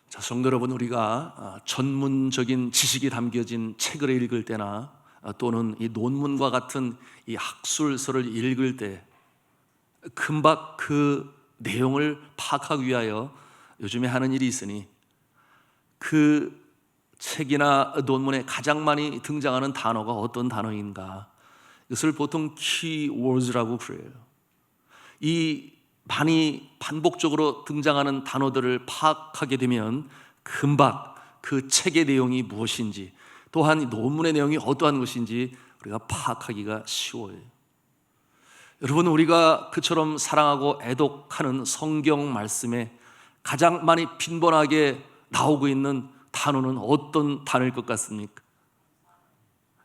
자, 성도 여러분, 우리가 전문적인 지식이 담겨진 책을 읽을 때나 또는 이 논문과 같은 이 학술서를 읽을 때 금방 그 내용을 파악하기 위하여 요즘에 하는 일이 있으니 그 책이나 논문에 가장 많이 등장하는 단어가 어떤 단어인가, 이것을 보통 키워드라고 그래요. 이 많이 반복적으로 등장하는 단어들을 파악하게 되면 금방 그 책의 내용이 무엇인지, 또한 논문의 내용이 어떠한 것인지 우리가 파악하기가 쉬워요. 여러분, 우리가 그처럼 사랑하고 애독하는 성경 말씀에 가장 많이 빈번하게 나오고 있는 단어는 어떤 단어일 것 같습니까?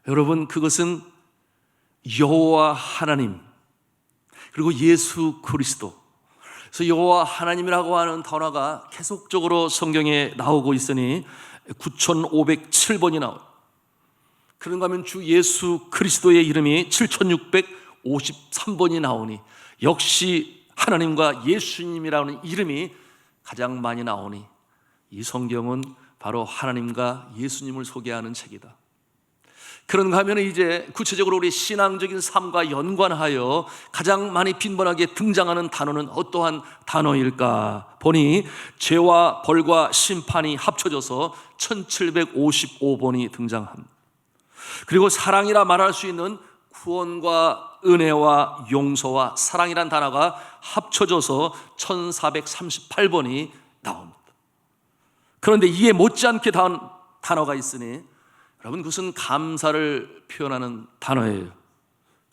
여러분, 그것은 여호와 하나님 그리고 예수 그리스도. 그래서 여호와 하나님이라고 하는 단어가 계속적으로 성경에 나오고 있으니 9507번이 나와요. 그런가 하면 주 예수 그리스도의 이름이 7653번이 나오니 역시 하나님과 예수님이라는 이름이 가장 많이 나오니 이 성경은 바로 하나님과 예수님을 소개하는 책이다. 그런가 하면 이제 구체적으로 우리 신앙적인 삶과 연관하여 가장 많이 빈번하게 등장하는 단어는 어떠한 단어일까 보니 죄와 벌과 심판이 합쳐져서 1755번이 등장합니다. 그리고 사랑이라 말할 수 있는 구원과 은혜와 용서와 사랑이란 단어가 합쳐져서 1438번이 나옵니다. 그런데 이에 못지않게 다른 단어가 있으니 여러분, 그것은 감사를 표현하는 단어예요.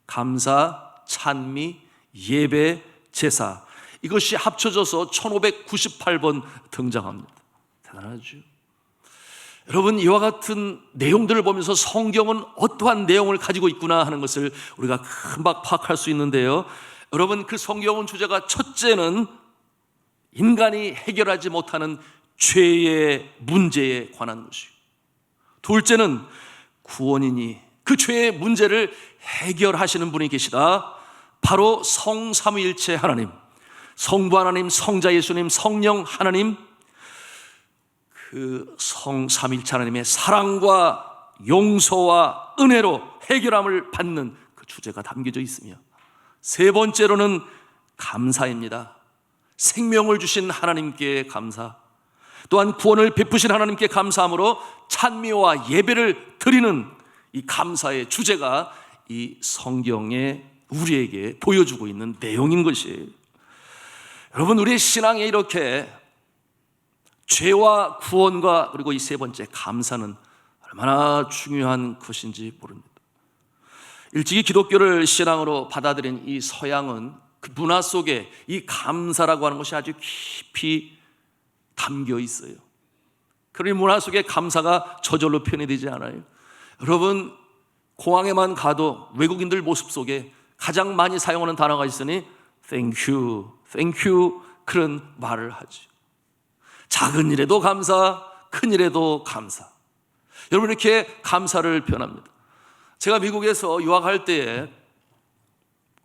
감사, 찬미, 예배, 제사, 이것이 합쳐져서 1598번 등장합니다. 대단하죠. 여러분, 이와 같은 내용들을 보면서 성경은 어떠한 내용을 가지고 있구나 하는 것을 우리가 금방 파악할 수 있는데요. 여러분, 그 성경은 주제가 첫째는 인간이 해결하지 못하는 죄의 문제에 관한 것이고, 둘째는 구원이니 그 죄의 문제를 해결하시는 분이 계시다. 바로 성삼위일체 하나님, 성부 하나님, 성자 예수님, 성령 하나님, 그 성삼위일체 하나님의 사랑과 용서와 은혜로 해결함을 받는 그 주제가 담겨져 있으며, 세 번째로는 감사입니다. 생명을 주신 하나님께 감사, 또한 구원을 베푸신 하나님께 감사함으로 찬미와 예배를 드리는 이 감사의 주제가 이 성경에 우리에게 보여주고 있는 내용인 것이에요. 여러분, 우리의 신앙에 이렇게 죄와 구원과 그리고 이 세 번째 감사는 얼마나 중요한 것인지 모릅니다. 일찍이 기독교를 신앙으로 받아들인 이 서양은 그 문화 속에 이 감사라고 하는 것이 아주 깊이 담겨 있어요. 그러니 문화 속에 감사가 저절로 표현이 되지 않아요. 여러분, 공항에만 가도 외국인들 모습 속에 가장 많이 사용하는 단어가 있으니 Thank you, thank you, 그런 말을 하죠. 작은 일에도 감사, 큰 일에도 감사. 여러분, 이렇게 감사를 표현합니다. 제가 미국에서 유학할 때에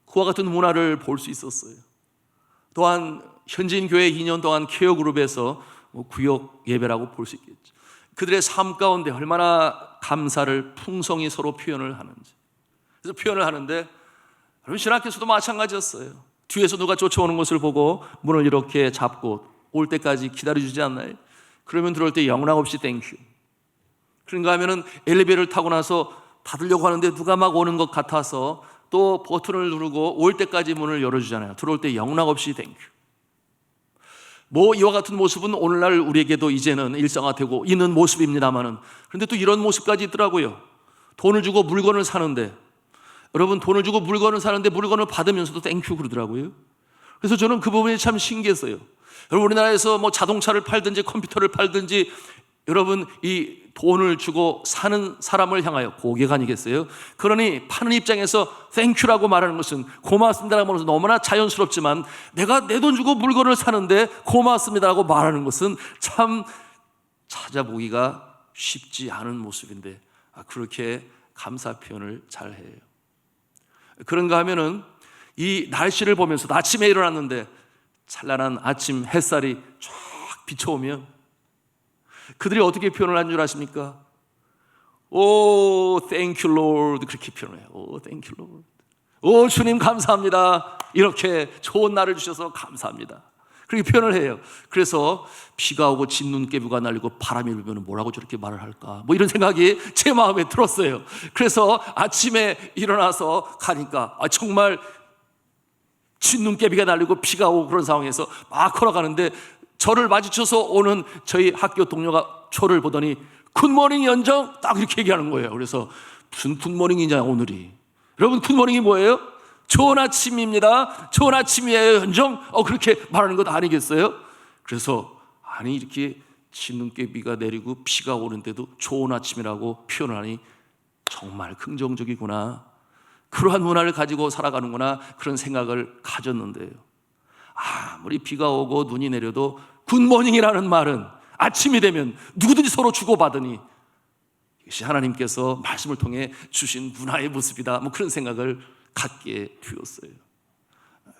그와 같은 문화를 볼 수 있었어요. 또한 현지인 교회 2년 동안 케어 그룹에서 구역 예배라고 볼 수 있겠죠. 그들의 삶 가운데 얼마나 감사를 풍성히 서로 표현을 하는지. 그래서 표현을 하는데, 여러분, 신학교에서도 마찬가지였어요. 뒤에서 누가 쫓아오는 것을 보고 문을 이렇게 잡고 올 때까지 기다려주지 않나요? 그러면 들어올 때 영락없이 땡큐. 그런가 하면은 엘리베이터를 타고 나서 닫으려고 하는데 누가 막 오는 것 같아서 또 버튼을 누르고 올 때까지 문을 열어주잖아요. 들어올 때 영락없이 땡큐. 이와 같은 모습은 오늘날 우리에게도 이제는 일상화되고 있는 모습입니다만은, 그런데 또 이런 모습까지 있더라고요. 돈을 주고 물건을 사는데, 여러분, 돈을 주고 물건을 사는데 물건을 받으면서도 땡큐 그러더라고요. 그래서 저는 그 부분이 참 신기했어요. 여러분, 우리나라에서 자동차를 팔든지 컴퓨터를 팔든지, 여러분, 이 돈을 주고 사는 사람을 향하여 고객 아니겠어요? 그러니 파는 입장에서 땡큐라고 말하는 것은 고맙습니다라고 말하는 것은 너무나 자연스럽지만, 내가 내 돈 주고 물건을 사는데 고맙습니다라고 말하는 것은 참 찾아보기가 쉽지 않은 모습인데 그렇게 감사 표현을 잘 해요. 그런가 하면은 이 날씨를 보면서 아침에 일어났는데 찬란한 아침 햇살이 쫙 비춰오면 그들이 어떻게 표현을 한 줄 아십니까? 오, thank you Lord, 그렇게 표현을 해요. 오, thank you Lord. 오, 주님 감사합니다. 이렇게 좋은 날을 주셔서 감사합니다. 그렇게 표현을 해요. 그래서 비가 오고 진눈깨비가 날리고 바람이 불면 뭐라고 저렇게 말을 할까, 뭐 이런 생각이 제 마음에 들었어요. 그래서 아침에 일어나서 가니까 정말 진눈깨비가 날리고 비가 오고 그런 상황에서 막 걸어가는데 저를 마주쳐서 오는 저희 학교 동료가 저를 보더니 굿모닝 연정, 딱 이렇게 얘기하는 거예요. 그래서 무슨 굿모닝이냐 오늘이. 여러분, 굿모닝이 뭐예요? 좋은 아침입니다, 좋은 아침이에요 연정, 그렇게 말하는 것 아니겠어요? 그래서 아니, 이렇게 진눈깨비가 내리고 비가 오는데도 좋은 아침이라고 표현을 하니 정말 긍정적이구나, 그러한 문화를 가지고 살아가는구나, 그런 생각을 가졌는데요. 아무리 비가 오고 눈이 내려도 굿모닝이라는 말은 아침이 되면 누구든지 서로 주고받으니 이것이 하나님께서 말씀을 통해 주신 문화의 모습이다, 뭐 그런 생각을 갖게 되었어요.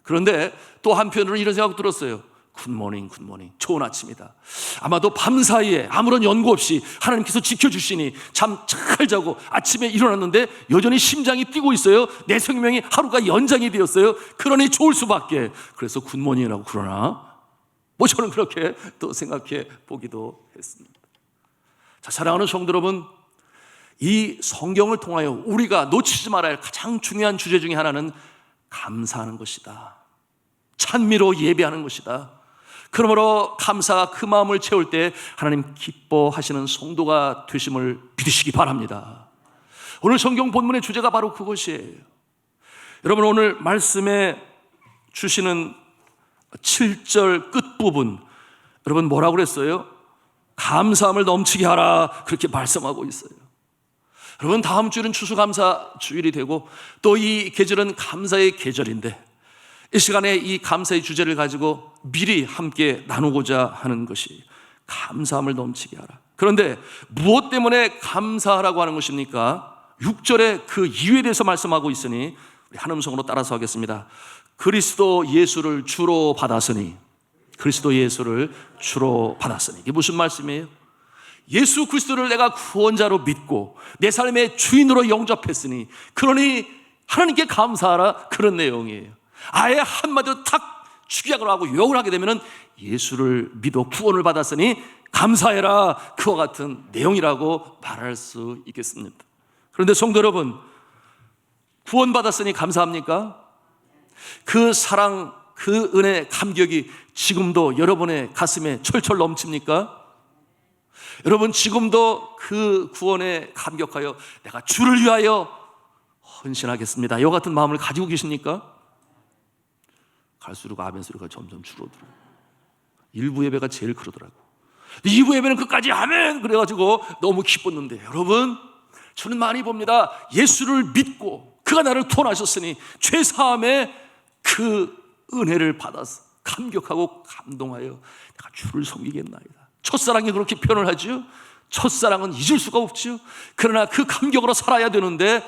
그런데 또 한편으로는 이런 생각 들었어요. 굿모닝, 굿모닝, 좋은 아침이다. 아마도 밤사이에 아무런 연고 없이 하나님께서 지켜주시니 잠 잘 자고 아침에 일어났는데 여전히 심장이 뛰고 있어요. 내 생명이 하루가 연장이 되었어요. 그러니 좋을 수밖에. 그래서 굿모닝이라고 그러나? 뭐 저는 그렇게 또 생각해 보기도 했습니다. 자, 사랑하는 성도 여러분, 이 성경을 통하여 우리가 놓치지 말아야 할 가장 중요한 주제 중에 하나는 감사하는 것이다, 찬미로 예배하는 것이다. 그러므로 감사가 그 마음을 채울 때 하나님 기뻐하시는 성도가 되심을 믿으시기 바랍니다. 오늘 성경 본문의 주제가 바로 그것이에요. 여러분, 오늘 말씀에 주시는 7절 끝부분, 여러분 뭐라고 그랬어요? 감사함을 넘치게 하라, 그렇게 말씀하고 있어요. 여러분, 다음 주일은 추수감사 주일이 되고 또 이 계절은 감사의 계절인데 이 시간에 이 감사의 주제를 가지고 미리 함께 나누고자 하는 것이 감사함을 넘치게 하라. 그런데 무엇 때문에 감사하라고 하는 것입니까? 6절에 그 이유에 대해서 말씀하고 있으니 우리 한 음성으로 따라서 하겠습니다. 그리스도 예수를 주로 받았으니, 그리스도 예수를 주로 받았으니. 이게 무슨 말씀이에요? 예수 그리스도를 내가 구원자로 믿고 내 삶의 주인으로 영접했으니 그러니 하나님께 감사하라, 그런 내용이에요. 아예 한마디로 탁 축약을 하고 요약을 하게 되면 예수를 믿어 구원을 받았으니 감사해라, 그와 같은 내용이라고 말할 수 있겠습니다. 그런데 성도 여러분, 구원받았으니 감사합니까? 그 사랑, 그 은혜, 감격이 지금도 여러분의 가슴에 철철 넘칩니까? 여러분, 지금도 그 구원에 감격하여 내가 주를 위하여 헌신하겠습니다, 이와 같은 마음을 가지고 계십니까? 갈수록 아멘 소리가 점점 줄어들어요. 일부 예배가 제일 그러더라고요. 2부 예배는 끝까지 아멘 그래가지고 너무 기뻤는데, 여러분, 저는 많이 봅니다. 예수를 믿고 그가 나를 구원하셨으니 죄사함의 그 은혜를 받아서 감격하고 감동하여 내가 주를 섬기겠나이다. 첫사랑이 그렇게 표현을 하죠. 첫사랑은 잊을 수가 없죠. 그러나 그 감격으로 살아야 되는데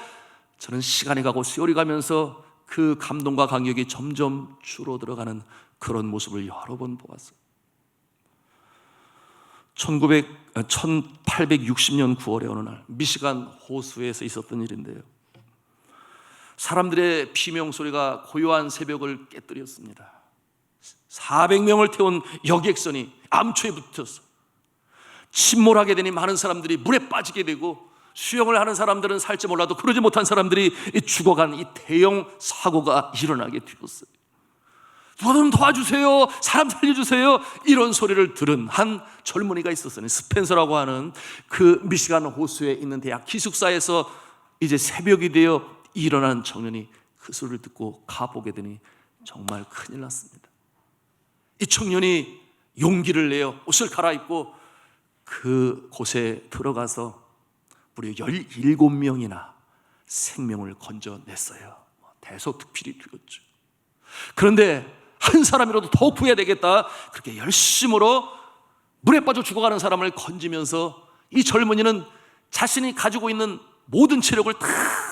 저는 시간이 가고 세월이 가면서 그 감동과 감격이 점점 줄어들어가는 그런 모습을 여러 번 보았어요. 1860년 9월의 어느 날 미시간 호수에서 있었던 일인데요, 사람들의 비명소리가 고요한 새벽을 깨뜨렸습니다. 400명을 태운 여객선이 암초에 붙어서 침몰하게 되니 많은 사람들이 물에 빠지게 되고, 수영을 하는 사람들은 살지 몰라도 그러지 못한 사람들이 죽어간 이 대형 사고가 일어나게 되었어요. 누가 좀 도와주세요, 사람 살려주세요, 이런 소리를 들은 한 젊은이가 있었어요. 스펜서라고 하는 그 미시간 호수에 있는 대학 기숙사에서 이제 새벽이 되어 일어난 청년이 그 소리를 듣고 가보게 되니 정말 큰일 났습니다. 이 청년이 용기를 내어 옷을 갈아입고 그 곳에 들어가서 무려 17명이나 생명을 건져냈어요. 대소특필이 되었죠. 그런데 한 사람이라도 더 구해야 되겠다, 그렇게 열심으로 물에 빠져 죽어가는 사람을 건지면서 이 젊은이는 자신이 가지고 있는 모든 체력을 다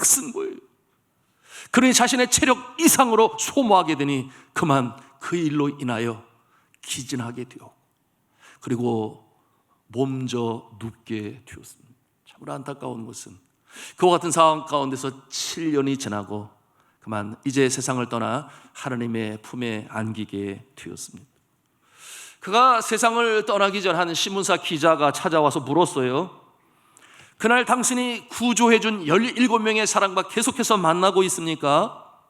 쓴 거예요. 그러니 자신의 체력 이상으로 소모하게 되니 그만 그 일로 인하여 기진하게 되었고, 그리고 몸져 눕게 되었습니다. 참으로 안타까운 것은 그와 같은 상황 가운데서 7년이 지나고 그만 이제 세상을 떠나 하나님의 품에 안기게 되었습니다. 그가 세상을 떠나기 전 한 신문사 기자가 찾아와서 물었어요. 그날 당신이 구조해준 17명의 사람과 계속해서 만나고 있습니까?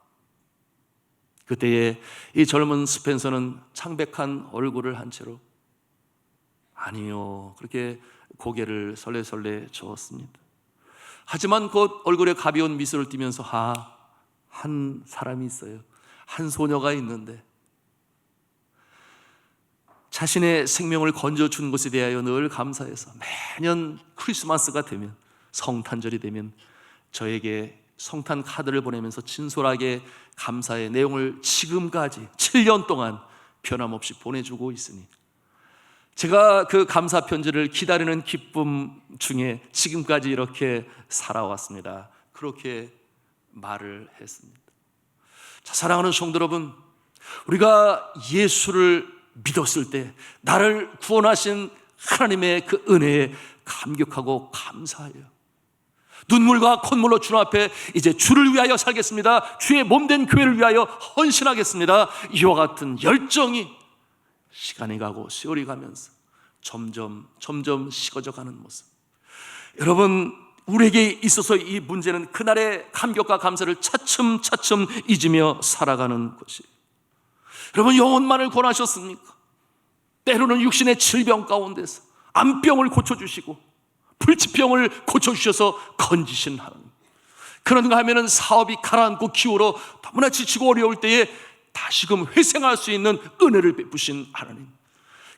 그때에 이 젊은 스펜서는 창백한 얼굴을 한 채로 아니요, 그렇게 고개를 설레설레 저었습니다. 하지만 곧 얼굴에 가벼운 미소를 띠면서 한 사람이 있어요. 한 소녀가 있는데 자신의 생명을 건져준 것에 대하여 늘 감사해서 매년 크리스마스가 되면, 성탄절이 되면 저에게 성탄 카드를 보내면서 진솔하게 감사의 내용을 지금까지 7년 동안 변함없이 보내주고 있으니 제가 그 감사 편지를 기다리는 기쁨 중에 지금까지 이렇게 살아왔습니다. 그렇게 말을 했습니다. 자, 사랑하는 성도 여러분, 우리가 예수를 믿었을 때 나를 구원하신 하나님의 그 은혜에 감격하고 감사해요. 눈물과 콧물로 주님 앞에 이제 주를 위하여 살겠습니다, 주의 몸된 교회를 위하여 헌신하겠습니다, 이와 같은 열정이 시간이 가고 세월이 가면서 점점 식어져 가는 모습. 여러분, 우리에게 있어서 이 문제는 그날의 감격과 감사를 차츰차츰 잊으며 살아가는 것이에요. 여러분, 영혼만을 권하셨습니까? 때로는 육신의 질병 가운데서 암병을 고쳐주시고 불치병을 고쳐주셔서 건지신 하나님. 그런가 하면은 사업이 가라앉고 기울어 너무나 지치고 어려울 때에 다시금 회생할 수 있는 은혜를 베푸신 하나님.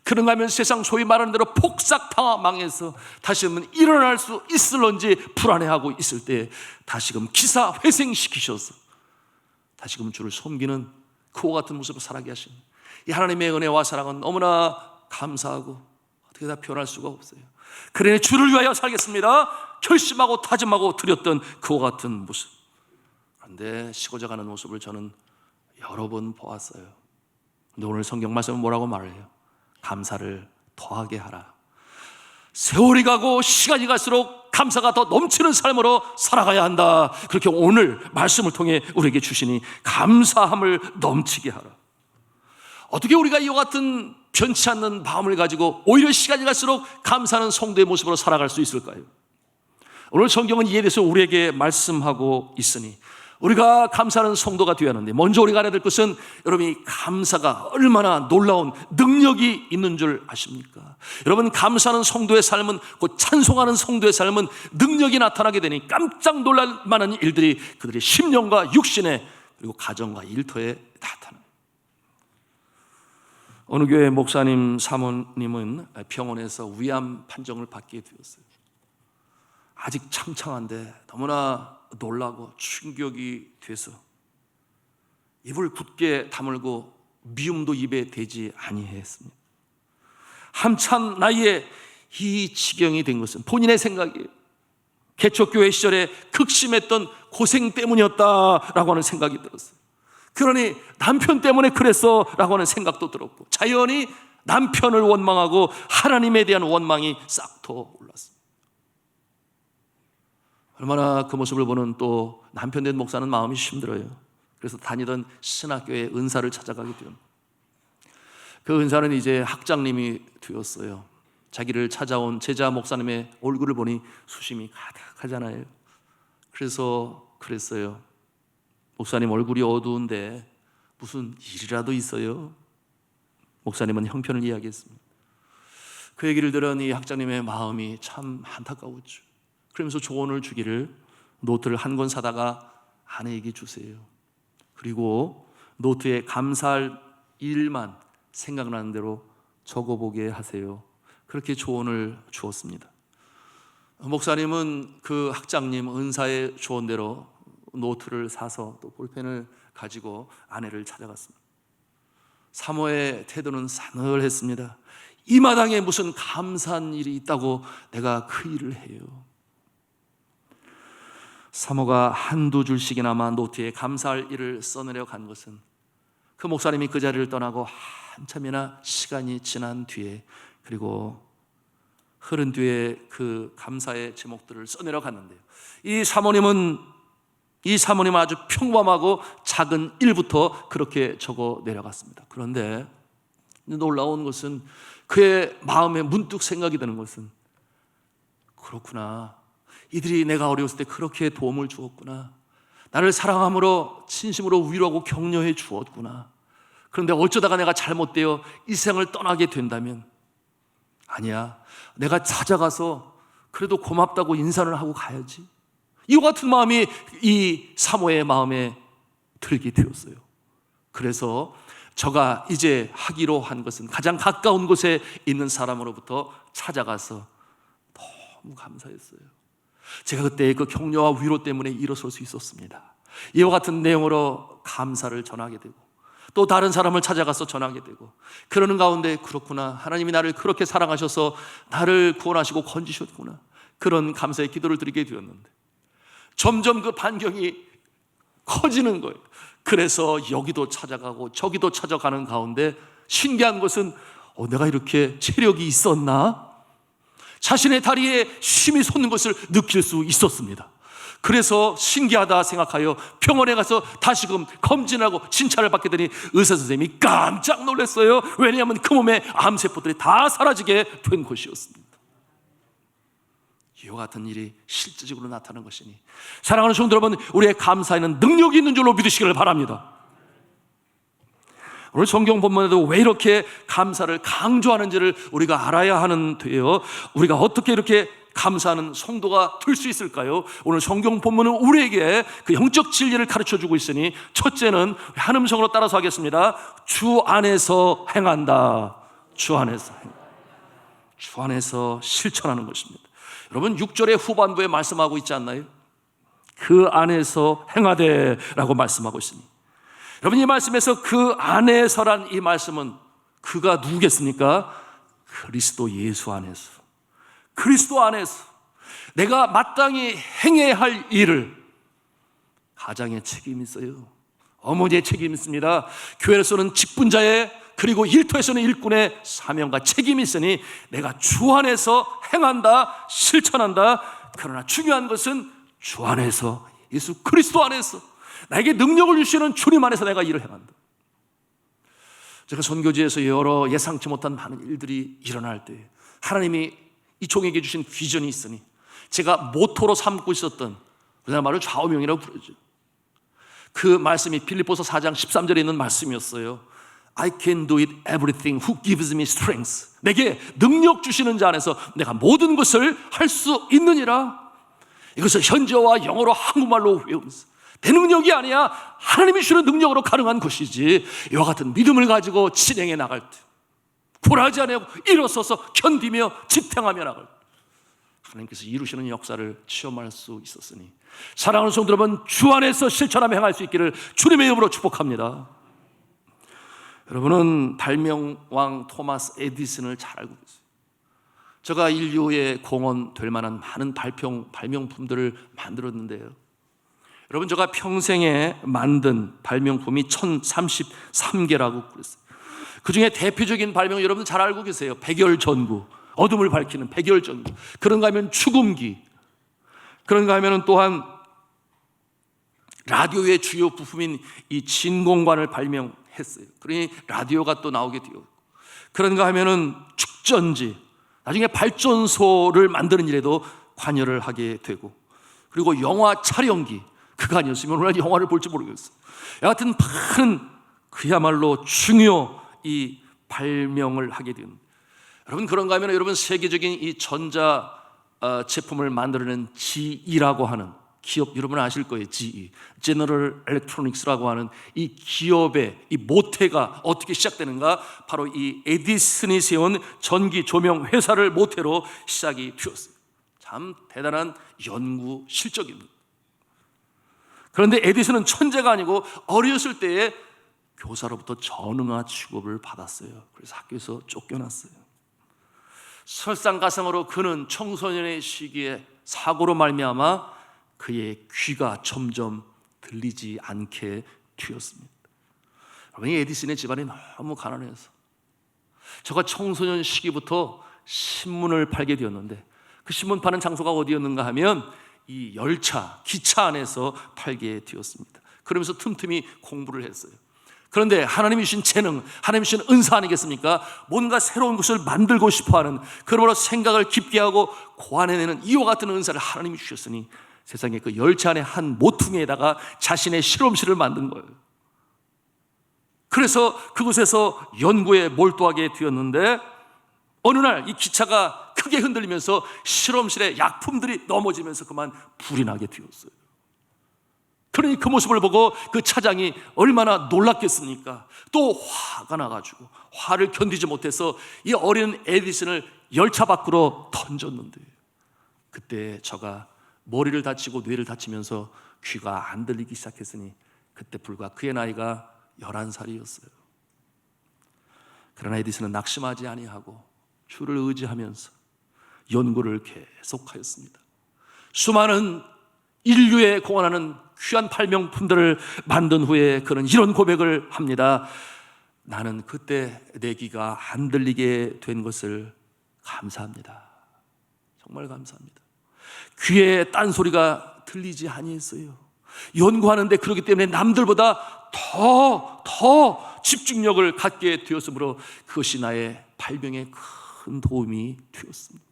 그런가 하면 세상 소위 말하는 대로 폭삭 망해서 다시금 일어날 수 있을런지 불안해하고 있을 때 다시금 기사 회생시키셔서 다시금 주를 섬기는 그와 같은 모습으로 살아가게 하신 이 하나님의 은혜와 사랑은 너무나 감사하고 어떻게 다 표현할 수가 없어요. 그러니 주를 위하여 살겠습니다 결심하고 다짐하고 드렸던 그와 같은 모습. 그런데 식어져가는 모습을 저는 여러 번 보았어요. 근데 오늘 성경 말씀은 뭐라고 말해요? 감사를 더하게 하라. 세월이 가고 시간이 갈수록 감사가 더 넘치는 삶으로 살아가야 한다. 그렇게 오늘 말씀을 통해 우리에게 주시니 감사함을 넘치게 하라. 어떻게 우리가 이와 같은 변치 않는 마음을 가지고 오히려 시간이 갈수록 감사하는 성도의 모습으로 살아갈 수 있을까요? 오늘 성경은 이에 대해서 우리에게 말씀하고 있으니 우리가 감사하는 성도가 되어야 하는데, 먼저 우리가 알아야 될 것은 여러분이 감사가 얼마나 놀라운 능력이 있는 줄 아십니까? 여러분, 감사하는 성도의 삶은, 곧 찬송하는 성도의 삶은 능력이 나타나게 되니 깜짝 놀랄 만한 일들이 그들의 심령과 육신에 그리고 가정과 일터에 나타납니다. 어느 교회 목사님 사모님은 병원에서 위암 판정을 받게 되었어요. 아직 창창한데 너무나 놀라고 충격이 돼서 입을 굳게 다물고 미움도 입에 대지 아니했습니다. 한참 나이에 이 지경이 된 것은 본인의 생각이에요. 개척교회 시절에 극심했던 고생 때문이었다라고 하는 생각이 들었어요. 그러니 남편 때문에 그랬어 라고 하는 생각도 들었고, 자연히 남편을 원망하고 하나님에 대한 원망이 싹 더 올랐습니다. 얼마나 그 모습을 보는 또 남편 된 목사는 마음이 힘들어요. 그래서 다니던 신학교에 은사를 찾아가게 됩니다. 그 은사는 이제 학장님이 되었어요. 자기를 찾아온 제자 목사님의 얼굴을 보니 수심이 가득하잖아요. 그래서 그랬어요. 목사님 얼굴이 어두운데 무슨 일이라도 있어요? 목사님은 형편을 이야기했습니다. 그 얘기를 들은 이 학장님의 마음이 참 안타까웠죠. 그러면서 조언을 주기를, 노트를 한 권 사다가 아내에게 주세요. 그리고 노트에 감사할 일만 생각나는 대로 적어보게 하세요. 그렇게 조언을 주었습니다. 목사님은 그 학장님 은사의 조언대로 노트를 사서 또 볼펜을 가지고 아내를 찾아갔습니다. 사모의 태도는 싸늘했습니다. 이 마당에 무슨 감사한 일이 있다고 내가 그 일을 해요. 사모가 한두 줄씩이나마 노트에 감사할 일을 써내려 간 것은 그 목사님이 그 자리를 떠나고 한참이나 시간이 지난 뒤에, 그리고 흐른 뒤에 그 감사의 제목들을 써내려 갔는데요, 이 사모님은 아주 평범하고 작은 일부터 그렇게 적어 내려갔습니다. 그런데 놀라운 것은 그의 마음에 문득 생각이 드는 것은, 그렇구나, 이들이 내가 어려웠을 때 그렇게 도움을 주었구나, 나를 사랑함으로 진심으로 위로하고 격려해 주었구나. 그런데 어쩌다가 내가 잘못되어 이 세상을 떠나게 된다면, 아니야, 내가 찾아가서 그래도 고맙다고 인사를 하고 가야지. 이와 같은 마음이 이 사모의 마음에 들게 되었어요. 그래서 저가 이제 하기로 한 것은 가장 가까운 곳에 있는 사람으로부터 찾아가서 너무 감사했어요. 제가 그때 그 격려와 위로 때문에 일어설 수 있었습니다. 이와 같은 내용으로 감사를 전하게 되고, 또 다른 사람을 찾아가서 전하게 되고, 그러는 가운데 그렇구나, 하나님이 나를 그렇게 사랑하셔서 나를 구원하시고 건지셨구나, 그런 감사의 기도를 드리게 되었는데, 점점 그 반경이 커지는 거예요. 그래서 여기도 찾아가고 저기도 찾아가는 가운데 신기한 것은 내가 이렇게 체력이 있었나? 자신의 다리에 힘이 솟는 것을 느낄 수 있었습니다. 그래서 신기하다 생각하여 병원에 가서 다시금 검진하고 진찰을 받게 되니 의사 선생님이 깜짝 놀랐어요. 왜냐하면 그 몸에 암세포들이 다 사라지게 된 것이었습니다. 이와 같은 일이 실질적으로 나타나는 것이니, 사랑하는 성도 여러분, 우리의 감사에는 능력이 있는 줄로 믿으시기를 바랍니다. 오늘 성경 본문에도 왜 이렇게 감사를 강조하는지를 우리가 알아야 하는데요, 우리가 어떻게 이렇게 감사하는 성도가 될 수 있을까요? 오늘 성경 본문은 우리에게 그 영적 진리를 가르쳐주고 있으니, 첫째는 한 음성으로 따라서 하겠습니다. 주 안에서 행한다. 주 안에서 실천하는 것입니다. 여러분, 6절의 후반부에 말씀하고 있지 않나요? 그 안에서 행하되 라고 말씀하고 있으니, 여러분, 이 말씀에서 그 안에서란 이 말씀은 그가 누구겠습니까? 그리스도 예수 안에서, 그리스도 안에서 내가 마땅히 행해야 할 일을, 가장의 책임이 있어요. 어머니의 책임이 있습니다. 교회에서는 직분자의, 그리고 일터에서는 일꾼의 사명과 책임이 있으니 내가 주 안에서 행한다, 실천한다. 그러나 중요한 것은 주 안에서, 예수 그리스도 안에서 나에게 능력을 주시는 주님 안에서 내가 일을 행한다. 제가 선교지에서 여러 예상치 못한 많은 일들이 일어날 때 하나님이 이 종에게 주신 비전이 있으니 제가 모토로 삼고 있었던, 우리나라 말로 좌우명이라고 부르죠. 그 말씀이 빌립보서 4장 13절에 있는 말씀이었어요. I can do it everything who gives me strength. 내게 능력 주시는 자 안에서 내가 모든 것을 할 수 있느니라. 이것을 현재와 영어로 한국말로 외우면서, 내 능력이 아니야, 하나님이 주시는 능력으로 가능한 것이지, 이와 같은 믿음을 가지고 진행해 나갈 때 굴하지 않고 일어서서 견디며 지탱하며 나갈 때 하나님께서 이루시는 역사를 체험할 수 있었으니, 사랑하는 성도 여러분, 주 안에서 실천하며 행할 수 있기를 주님의 이름으로 축복합니다. 여러분은 발명왕 토마스 에디슨을 잘 알고 계세요. 제가 인류의 공헌 될 만한 많은 발명품들을 만들었는데요, 여러분, 제가 평생에 만든 발명품이 1033개라고 그랬어요. 그 중에 대표적인 발명, 여러분 잘 알고 계세요. 백열전구, 어둠을 밝히는 백열전구. 그런가 하면 축음기, 그런가 하면 또한 라디오의 주요 부품인 이 진공관을 발명했어요. 그러니 라디오가 또 나오게 되었고, 그런가 하면은 축전지, 나중에 발전소를 만드는 일에도 관여를 하게 되고, 그리고 영화 촬영기, 그가 아니었으면 오늘 영화를 볼지 모르겠어요. 여하튼 많은 그야말로 중요 이 발명을 하게 된, 여러분 그런가 하면 여러분 세계적인 이 전자 제품을 만들어낸 GE라고 하는 기업, 여러분 아실 거예요. GE, General Electronics라고 하는 이 기업의 이 모태가 어떻게 시작되는가? 바로 이 에디슨이 세운 전기 조명 회사를 모태로 시작이 되었어요. 참 대단한 연구 실적입니다. 그런데 에디슨은 천재가 아니고 어렸을 때에 교사로부터 전응아 취급을 받았어요. 그래서 학교에서 쫓겨났어요. 설상가상으로 그는 청소년의 시기에 사고로 말미암아 그의 귀가 점점 들리지 않게 되었습니다. 여러분, 에디슨의 집안이 너무 가난해서 저가 청소년 시기부터 신문을 팔게 되었는데, 그 신문 파는 장소가 어디였는가 하면 이 열차, 기차 안에서 팔게 되었습니다. 그러면서 틈틈이 공부를 했어요. 그런데 하나님이 주신 재능, 하나님이 주신 은사 아니겠습니까? 뭔가 새로운 것을 만들고 싶어하는, 그러므로 생각을 깊게 하고 고안해내는 이와 같은 은사를 하나님이 주셨으니 세상에 그 열차 안에 한 모퉁이에다가 자신의 실험실을 만든 거예요. 그래서 그곳에서 연구에 몰두하게 되었는데, 어느 날 이 기차가 크게 흔들리면서 실험실에 약품들이 넘어지면서 그만 불이 나게 되었어요. 그러니 그 모습을 보고 그 차장이 얼마나 놀랐겠습니까? 또 화가 나가지고 화를 견디지 못해서 이 어린 에디슨을 열차 밖으로 던졌는데, 그때 저가 머리를 다치고 뇌를 다치면서 귀가 안 들리기 시작했으니 그때 불과 그의 나이가 11살이었어요. 그러나 에디슨은 낙심하지 아니하고 주를 의지하면서 연구를 계속하였습니다. 수많은 인류에 공헌하는 귀한 발명품들을 만든 후에 그는 이런 고백을 합니다. 나는 그때 내 귀가 안 들리게 된 것을 감사합니다. 정말 감사합니다. 귀에 딴소리가 들리지 아니했어요. 연구하는데 그렇기 때문에 남들보다 더 집중력을 갖게 되었으므로 그것이 나의 발명에 큰 도움이 되었습니다.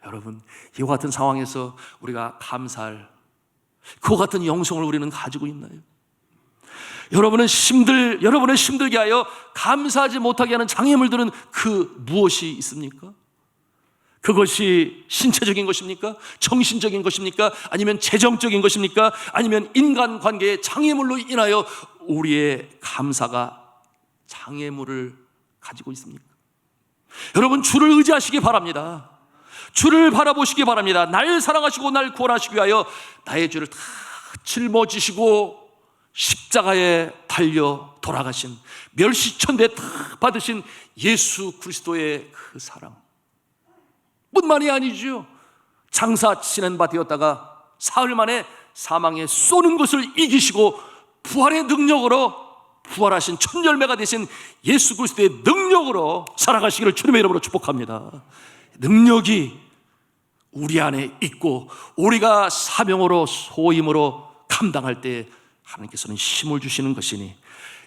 여러분, 이와 같은 상황에서 우리가 감사할 그와 같은 영성을 우리는 가지고 있나요? 여러분의 힘들게 하여 감사하지 못하게 하는 장애물들은 그 무엇이 있습니까? 그것이 신체적인 것입니까? 정신적인 것입니까? 아니면 재정적인 것입니까? 아니면 인간관계의 장애물로 인하여 우리의 감사가 장애물을 가지고 있습니까? 여러분, 주를 의지하시기 바랍니다. 주를 바라보시기 바랍니다. 날 사랑하시고 날 구원하시기 위하여 나의 죄를 다 짊어지시고 십자가에 달려 돌아가신, 멸시천대 다 받으신 예수 그리스도의 그 사랑 뿐만이 아니죠. 장사 지낸 바 되었다가 사흘 만에 사망에 쏘는 것을 이기시고 부활의 능력으로 부활하신 첫 열매가 되신 예수 그리스도의 능력으로 살아가시기를 주님의 이름으로 축복합니다. 능력이 우리 안에 있고 우리가 사명으로 소임으로 감당할 때 하나님께서는 힘을 주시는 것이니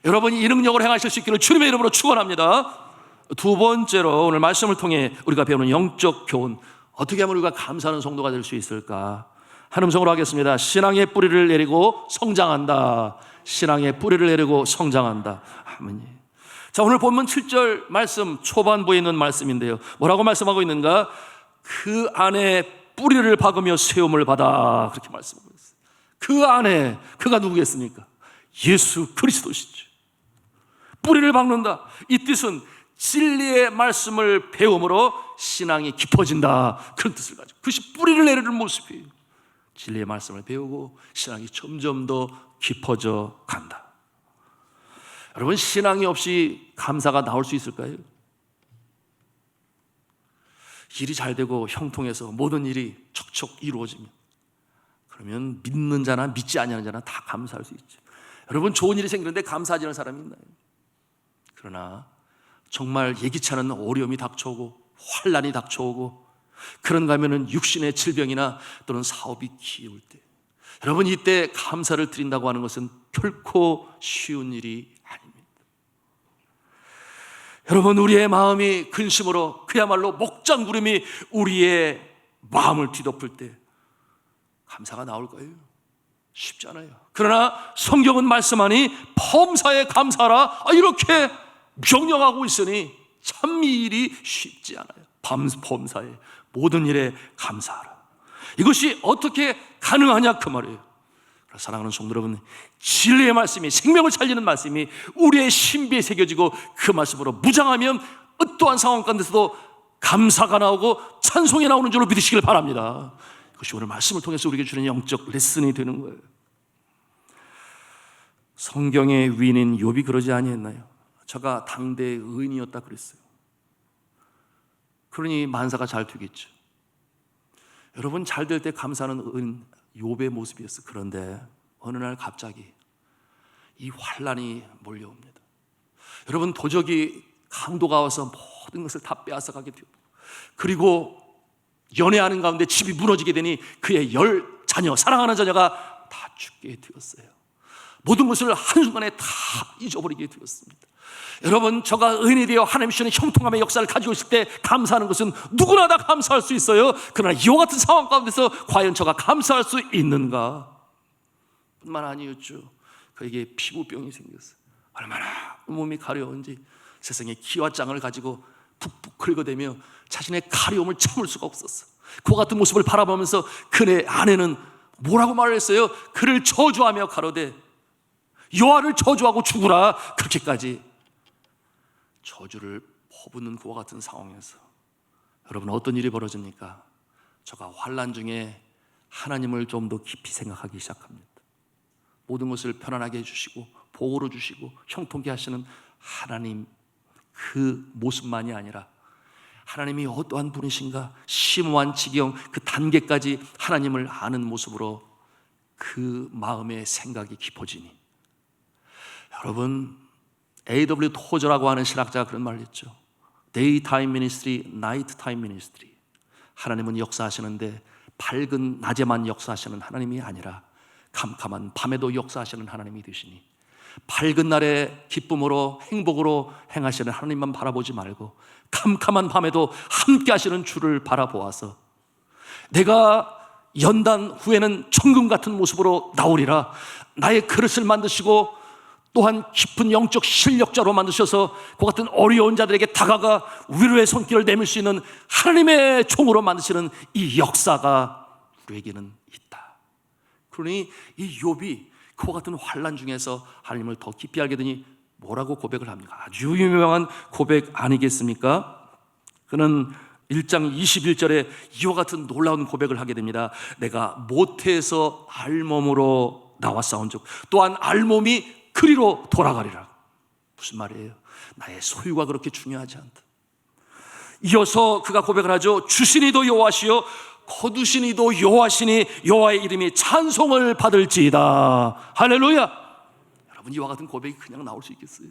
여러분이 이 능력을 행하실 수 있기를 주님의 이름으로 축원합니다. 두 번째로 오늘 말씀을 통해 우리가 배우는 영적 교훈, 어떻게 하면 우리가 감사하는 성도가 될 수 있을까? 한 음성으로 하겠습니다. 신앙의 뿌리를 내리고 성장한다. 신앙의 뿌리를 내리고 성장한다. 아멘. 자, 오늘 본문 7절 말씀 초반부에 있는 말씀인데요, 뭐라고 말씀하고 있는가? 그 안에 뿌리를 박으며 세움을 받아, 그렇게 말씀하고 있어요. 그 안에, 그가 누구겠습니까? 예수 그리스도시죠. 뿌리를 박는다, 이 뜻은 진리의 말씀을 배움으로 신앙이 깊어진다, 그런 뜻을 가지고, 그것이 뿌리를 내리는 모습이에요. 진리의 말씀을 배우고 신앙이 점점 더 깊어져 간다. 여러분, 신앙이 없이 감사가 나올 수 있을까요? 일이 잘 되고 형통해서 모든 일이 척척 이루어지면, 그러면 믿는 자나 믿지 아니하는 자나 다 감사할 수 있죠. 여러분, 좋은 일이 생기는데 감사하지 않는 사람이 있나요? 그러나 정말 예기치 않은 어려움이 닥쳐오고 환난이 닥쳐오고 그런가 하면은 육신의 질병이나 또는 사업이 기울 때, 여러분, 이때 감사를 드린다고 하는 것은 결코 쉬운 일이 아닙니다. 여러분, 우리의 마음이 근심으로 그야말로 목장구름이 우리의 마음을 뒤덮을 때 감사가 나올 거예요? 쉽지 않아요. 그러나 성경은 말씀하니 범사에 감사하라, 이렇게 명령하고 있으니 참 이 일이 쉽지 않아요. 범사에 모든 일에 감사하라. 이것이 어떻게 가능하냐 그 말이에요. 사랑하는 성도 여러분, 진리의 말씀이, 생명을 살리는 말씀이 우리의 신비에 새겨지고 그 말씀으로 무장하면 어떠한 상황 가운데서도 감사가 나오고 찬송이 나오는 줄로 믿으시길 바랍니다. 그것이 오늘 말씀을 통해서 우리에게 주는 영적 레슨이 되는 거예요. 성경의 위인인 욥이 그러지 아니했나요? 저가 당대의 의인이었다 그랬어요. 그러니 만사가 잘 되겠죠. 여러분, 잘 될 때 감사하는 의인 욥의 모습이었어요. 그런데 어느 날 갑자기 이 환란이 몰려옵니다. 여러분, 도적이 강도가 와서 모든 것을 다 빼앗아가게 되고, 그리고 연애하는 가운데 집이 무너지게 되니 그의 10자녀, 사랑하는 자녀가 다 죽게 되었어요. 모든 것을 한순간에 다 잊어버리게 되었습니다. 여러분, 저가 의인이 되어 하나님 주시는 형통함의 역사를 가지고 있을 때 감사하는 것은 누구나 다 감사할 수 있어요. 그러나 이와 같은 상황 가운데서 과연 저가 감사할 수 있는가? 뿐만 아니었죠. 그에게 피부병이 생겼어요. 얼마나 몸이 가려운지 세상에 기와 짱을 가지고 푹푹 긁어대며 자신의 가려움을 참을 수가 없었어. 그와 같은 모습을 바라보면서 그의 아내는 뭐라고 말을 했어요? 그를 저주하며 가로되 여호와를 저주하고 죽으라. 그렇게까지 저주를 퍼붓는 그와 같은 상황에서 여러분, 어떤 일이 벌어집니까? 저가 환난 중에 하나님을 좀 더 깊이 생각하기 시작합니다. 모든 것을 편안하게 해주시고 복으로 주시고 형통케 하시는 하나님, 그 모습만이 아니라 하나님이 어떠한 분이신가, 심오한 지경 그 단계까지 하나님을 아는 모습으로 그 마음의 생각이 깊어지니, 여러분, A.W. 토저라고 하는 신학자가 그런 말을 했죠. Daytime ministry, nighttime ministry. 하나님은 역사하시는데 밝은 낮에만 역사하시는 하나님이 아니라 캄캄한 밤에도 역사하시는 하나님이 되시니, 밝은 날에 기쁨으로 행복으로 행하시는 하나님만 바라보지 말고 캄캄한 밤에도 함께 하시는 주를 바라보아서 내가 연단 후에는 천금 같은 모습으로 나오리라. 나의 그릇을 만드시고 또한 깊은 영적 실력자로 만드셔서 그 같은 어려운 자들에게 다가가 위로의 손길을 내밀 수 있는 하나님의 종으로 만드시는 이 역사가 우리에게는 있다. 그러니 이 욥이 그와 같은 환난 중에서 하나님을 더 깊이 알게 되니 뭐라고 고백을 합니까? 아주 유명한 고백 아니겠습니까? 그는 1장 21절에 이와 같은 놀라운 고백을 하게 됩니다. 내가 모태에서 알몸으로 나왔사온즉 또한 알몸이 그리로 돌아가리라. 무슨 말이에요? 나의 소유가 그렇게 중요하지 않다. 이어서 그가 고백을 하죠. 주시니도 여호와시요 거두시니도 여호와시니 여호와의 이름이 찬송을 받을지이다. 할렐루야. 여러분, 이와 같은 고백이 그냥 나올 수 있겠어요?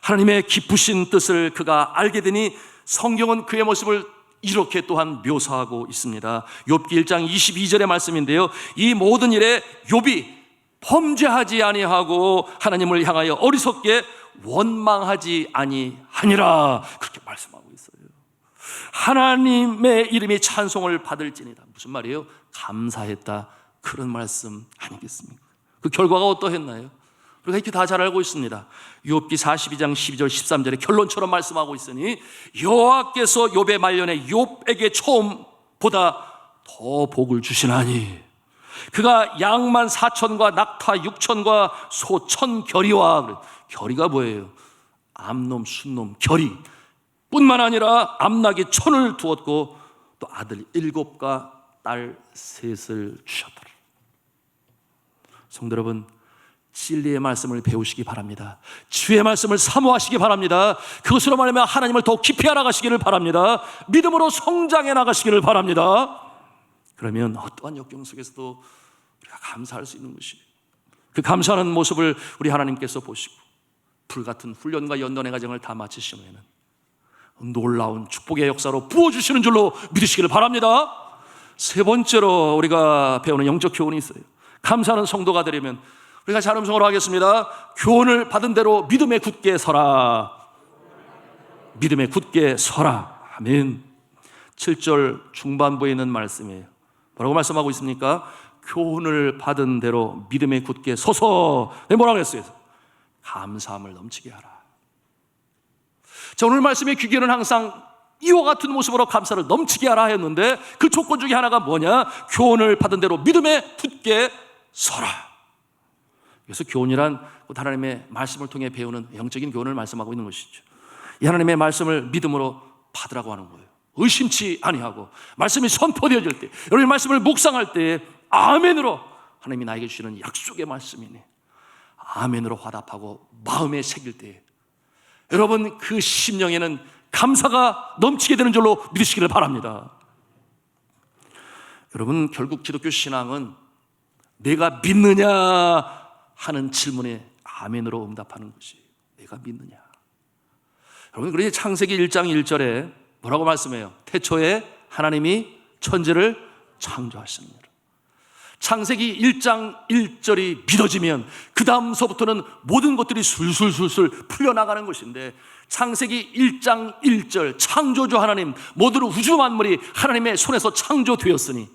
하나님의 기쁘신 뜻을 그가 알게 되니 성경은 그의 모습을 이렇게 또한 묘사하고 있습니다. 욥기 1장 22절의 말씀인데요, 이 모든 일에 욥이 범죄하지 아니하고 하나님을 향하여 어리석게 원망하지 아니하니라. 그렇게 말씀하고 있어요. 하나님의 이름이 찬송을 받을지니라. 무슨 말이에요? 감사했다, 그런 말씀 아니겠습니까? 그 결과가 어떠했나요? 우리가 이렇게 다 잘 알고 있습니다. 욥기 42장 12절 13절에 결론처럼 말씀하고 있으니 여호와께서 욥의 말년에 욥에게 처음보다 더 복을 주시나니 그가 양만 4천과 낙타 6천과 소 1,000결이와, 결이가 뭐예요? 암놈, 순놈, 결이 뿐만 아니라 암나귀 1,000을 두었고 또 아들 7과 딸 3을 주셨더라. 성도 여러분, 진리의 말씀을 배우시기 바랍니다. 주의 말씀을 사모하시기 바랍니다. 그것으로 말하면 하나님을 더 깊이 알아가시기를 바랍니다. 믿음으로 성장해 나가시기를 바랍니다. 그러면 어떠한 역경 속에서도 우리가 감사할 수 있는 것이에요. 그 감사하는 모습을 우리 하나님께서 보시고 불같은 훈련과 연단의 과정을 다 마치신 후에는 놀라운 축복의 역사로 부어주시는 줄로 믿으시기를 바랍니다. 세 번째로 우리가 배우는 영적 교훈이 있어요. 감사하는 성도가 되려면 우리가 잘 음성으로 하겠습니다. 교훈을 받은 대로 믿음에 굳게 서라. 믿음에 굳게 서라. 아멘. 7절 중반부에 있는 말씀이에요. 뭐라고 말씀하고 있습니까? 교훈을 받은 대로 믿음에 굳게 서서. 뭐라고 했어요? 감사함을 넘치게 하라. 자, 오늘 말씀의 귀결은 항상 이와 같은 모습으로 감사를 넘치게 하라 했는데 그 조건 중에 하나가 뭐냐? 교훈을 받은 대로 믿음에 굳게 서라. 그래서 교훈이란 하나님의 말씀을 통해 배우는 영적인 교훈을 말씀하고 있는 것이죠. 이 하나님의 말씀을 믿음으로 받으라고 하는 거예요. 의심치 아니하고 말씀이 선포되어질 때, 여러분 말씀을 묵상할 때 아멘으로 하나님이 나에게 주시는 약속의 말씀이네, 아멘으로 화답하고 마음에 새길 때 여러분 그 심령에는 감사가 넘치게 되는 줄로 믿으시기를 바랍니다. 여러분, 결국 기독교 신앙은 내가 믿느냐 하는 질문에 아멘으로 응답하는 것이에요. 내가 믿느냐. 여러분, 그래서 창세기 1장 1절에 뭐라고 말씀해요? 태초에 하나님이 천지를 창조하십니다. 창세기 1장 1절이 믿어지면 그 다음서부터는 모든 것들이 술술술술 풀려나가는 것인데, 창세기 1장 1절 창조주 하나님, 모든 우주 만물이 하나님의 손에서 창조되었으니,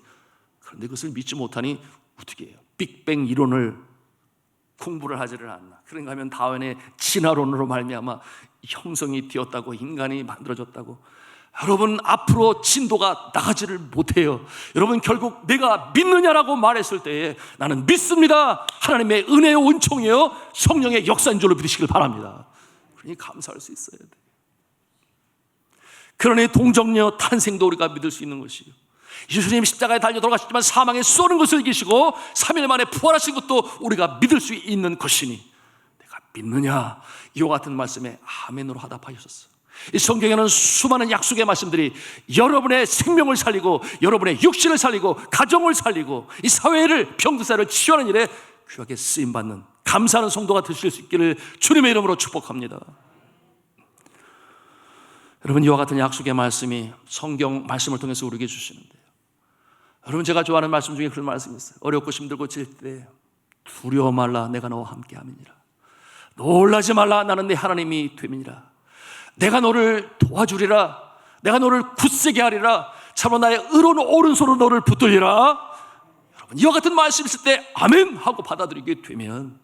그런데 그것을 믿지 못하니 어떻게 해요? 빅뱅 이론을 공부를 하지를 않나. 그런가 하면 다윈의 진화론으로 말미암아 형성이 되었다고, 인간이 만들어졌다고. 여러분, 앞으로 진도가 나가지를 못해요. 여러분, 결국 내가 믿느냐라고 말했을 때에 나는 믿습니다. 하나님의 은혜의 은총이요 성령의 역사인 줄로 믿으시길 바랍니다. 그러니 감사할 수 있어야 돼. 그러니 동정녀 탄생도 우리가 믿을 수 있는 것이요, 예수님 십자가에 달려 돌아가셨지만 사망에 쏘는 것을 이기시고 3일 만에 부활하신 것도 우리가 믿을 수 있는 것이니 내가 믿느냐, 이와 같은 말씀에 아멘으로 화답하셨어. 이 성경에는 수많은 약속의 말씀들이 여러분의 생명을 살리고 여러분의 육신을 살리고 가정을 살리고 이 사회를, 병든 사회를 치유하는 일에 귀하게 쓰임받는 감사하는 성도가 되실 수 있기를 주님의 이름으로 축복합니다. 여러분, 이와 같은 약속의 말씀이 성경 말씀을 통해서 우리에게 주시는데요, 여러분, 제가 좋아하는 말씀 중에 그런 말씀이 있어요. 어렵고 힘들고 질 때 두려워 말라, 내가 너와 함께 함이니라. 놀라지 말라, 나는 내 하나님이 됨이니라. 내가 너를 도와주리라. 내가 너를 굳세게 하리라. 참으로 나의 의로운 오른손으로 너를 붙들리라. 여러분, 이와 같은 말씀이 있을 때 아멘 하고 받아들이게 되면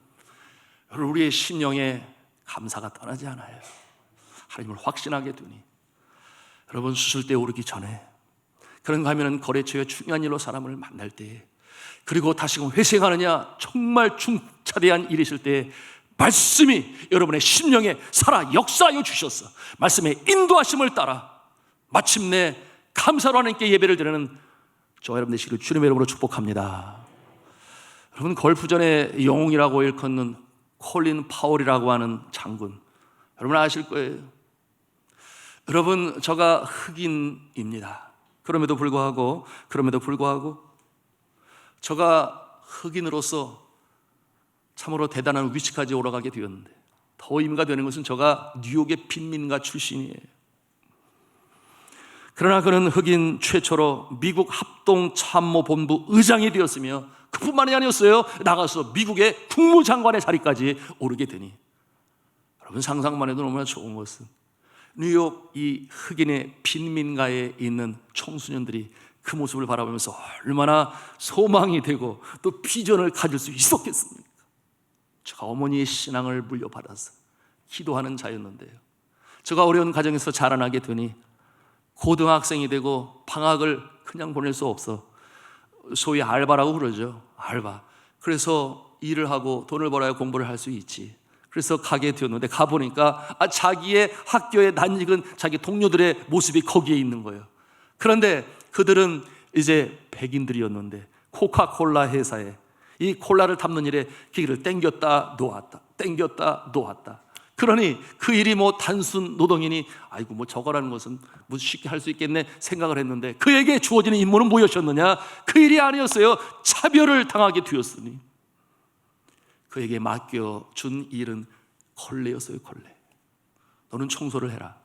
여러분, 우리의 심령에 감사가 떠나지 않아요. 하나님을 확신하게 되니, 여러분, 수술대에 오르기 전에, 그런가 하면 거래처의 중요한 일로 사람을 만날 때, 그리고 다시금 회생하느냐 정말 중차대한 일이 있을 때 말씀이 여러분의 심령에 살아 역사하여 주셨어. 말씀의 인도하심을 따라 마침내 감사로 하나님께 예배를 드리는 저와 여러분 되시기를 주님의 이름으로 축복합니다. 여러분, 걸프전의 영웅이라고 일컫는 콜린 파월이라고 하는 장군, 여러분 아실 거예요. 여러분, 저가 흑인입니다. 그럼에도 불구하고 저가 흑인으로서 참으로 대단한 위치까지 올라가게 되었는데, 더 의미가 되는 것은 저가 뉴욕의 빈민가 출신이에요. 그러나 그는 흑인 최초로 미국 합동참모본부 의장이 되었으며, 그뿐만이 아니었어요. 나가서 미국의 국무장관의 자리까지 오르게 되니, 여러분 상상만 해도 너무나 좋은 것은, 뉴욕 이 흑인의 빈민가에 있는 청소년들이 그 모습을 바라보면서 얼마나 소망이 되고 또 비전을 가질 수 있었겠습니까? 제가 어머니의 신앙을 물려받아서 기도하는 자였는데요, 제가 어려운 가정에서 자라나게 되니 고등학생이 되고 방학을 그냥 보낼 수 없어 소위 알바라고 그러죠. 알바. 그래서 일을 하고 돈을 벌어야 공부를 할 수 있지. 그래서 가게 되었는데, 가보니까 자기의 학교의 낯익은 자기 동료들의 모습이 거기에 있는 거예요. 그런데 그들은 이제 백인들이었는데 코카콜라 회사에 이 콜라를 담는 일에 기계를 땡겼다 놓았다. 그러니 그 일이 뭐 단순 노동이니 아이고 뭐 저거라는 것은 뭐 쉽게 할 수 있겠네 생각을 했는데, 그에게 주어지는 임무는 무엇이었느냐? 그 일이 아니었어요. 차별을 당하게 되었으니 그에게 맡겨준 일은 걸레였어요. 걸레. 너는 청소를 해라.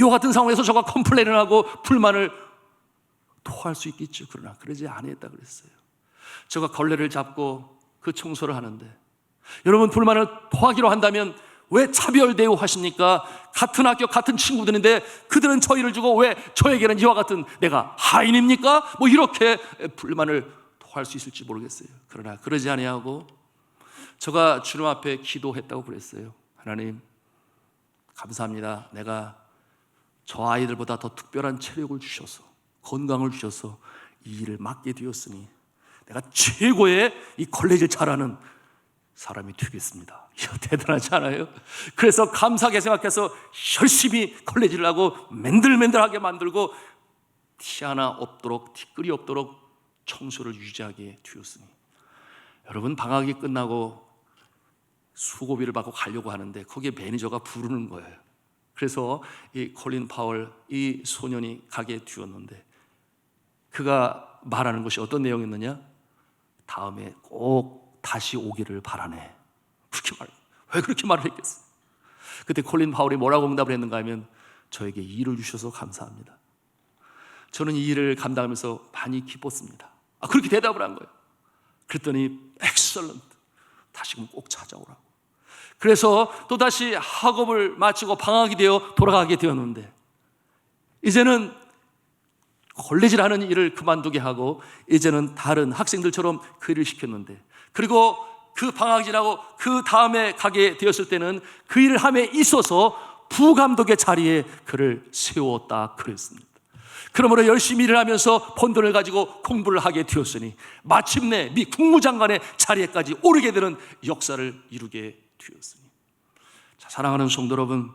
이와 같은 상황에서 저가 컴플레인을 하고 불만을 토할 수 있겠죠. 그러나 그러지 않았다 그랬어요. 저가 걸레를 잡고 그 청소를 하는데, 여러분, 불만을 토하기로 한다면 왜 차별 대우하십니까? 같은 학교 같은 친구들인데 그들은 저희를 주고 왜 저에게는 이와 같은 내가 하인입니까? 뭐 이렇게 불만을 토할 수 있을지 모르겠어요. 그러나 그러지 아니하고 저가 주님 앞에 기도했다고 그랬어요. 하나님 감사합니다. 내가 저 아이들보다 더 특별한 체력을 주셔서, 건강을 주셔서 이 일을 맡게 되었으니 내가 최고의 이 걸레질 잘하는 사람이 되겠습니다. 이거 대단하지 않아요? 그래서 감사하게 생각해서 열심히 걸레질을 하고 맨들맨들하게 만들고 티 하나 없도록, 티끌이 없도록 청소를 유지하게 되었으니, 여러분 방학이 끝나고 수고비를 받고 가려고 하는데 거기에 매니저가 부르는 거예요. 그래서 이 콜린 파월 이 소년이 가게 되었는데 그가 말하는 것이 어떤 내용이었느냐? 다음에 꼭 다시 오기를 바라네. 그렇게 말. 왜 그렇게 말을 했겠어? 그때 콜린 파울이 뭐라고 응답을 했는가 하면 저에게 이 일을 주셔서 감사합니다. 저는 이 일을 감당하면서 많이 기뻤습니다. 그렇게 대답을 한 거예요. 그랬더니 엑셀런트, 다시금 꼭 찾아오라고. 그래서 또다시 학업을 마치고 방학이 되어 돌아가게 되었는데, 이제는 콜레지라는 일을 그만두게 하고 이제는 다른 학생들처럼 그 일을 시켰는데, 그리고 그 방학이 지나고 그 다음에 가게 되었을 때는 그 일을 함에 있어서 부감독의 자리에 그를 세웠다 그랬습니다. 그러므로 열심히 일을 하면서 번 돈을 가지고 공부를 하게 되었으니 마침내 미 국무장관의 자리에까지 오르게 되는 역사를 이루게 되었으니, 자, 사랑하는 성도 여러분,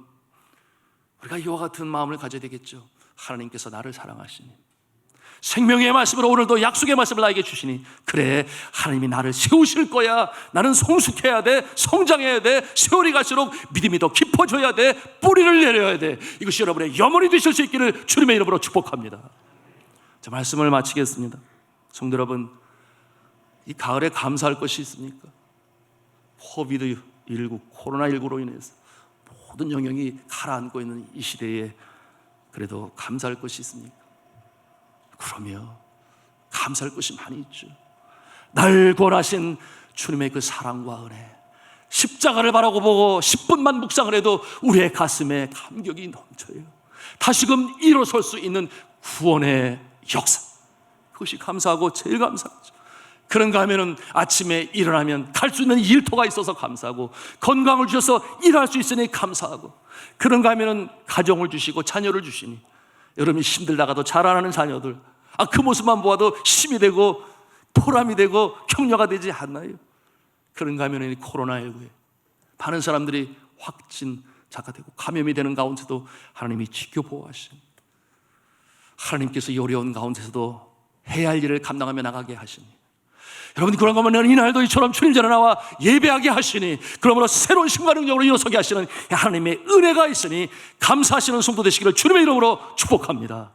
우리가 이와 같은 마음을 가져야 되겠죠. 하나님께서 나를 사랑하시니, 생명의 말씀으로 오늘도 약속의 말씀을 나에게 주시니, 그래, 하나님이 나를 세우실 거야. 나는 성숙해야 돼, 성장해야 돼, 세월이 갈수록 믿음이 더 깊어져야 돼, 뿌리를 내려야 돼. 이것이 여러분의 염원이 되실 수 있기를 주님의 이름으로 축복합니다. 자, 말씀을 마치겠습니다. 성도 여러분, 이 가을에 감사할 것이 있습니까? 코비드19, 코로나19로 인해서 모든 영역이 가라앉고 있는 이 시대에 그래도 감사할 것이 있습니까? 그러며 감사할 것이 많이 있죠. 날 구원하신 주님의 그 사랑과 은혜, 십자가를 바라보고 10분만 묵상을 해도 우리의 가슴에 감격이 넘쳐요. 다시금 일어설 수 있는 구원의 역사, 그것이 감사하고 제일 감사하죠. 그런가 하면은 아침에 일어나면 갈 수 있는 일터가 있어서 감사하고, 건강을 주셔서 일할 수 있으니 감사하고, 그런가 하면은 가정을 주시고 자녀를 주시니, 여러분이 힘들다가도 자라나는 자녀들, 그 모습만 보아도 힘이 되고 보람이 되고 격려가 되지 않나요? 그런가 하면 코로나19에 많은 사람들이 확진자가 되고 감염이 되는 가운데서도 하나님이 지켜보호하신, 하나님께서 이 어려운 가운데서도 해야 할 일을 감당하며 나가게 하시니, 여러분 그런가 하면 이날도 이처럼 주님 전에 나와 예배하게 하시니, 그러므로 새로운 신과 능력으로 일어서게 하시는 하나님의 은혜가 있으니 감사하시는 성도 되시기를 주님의 이름으로 축복합니다.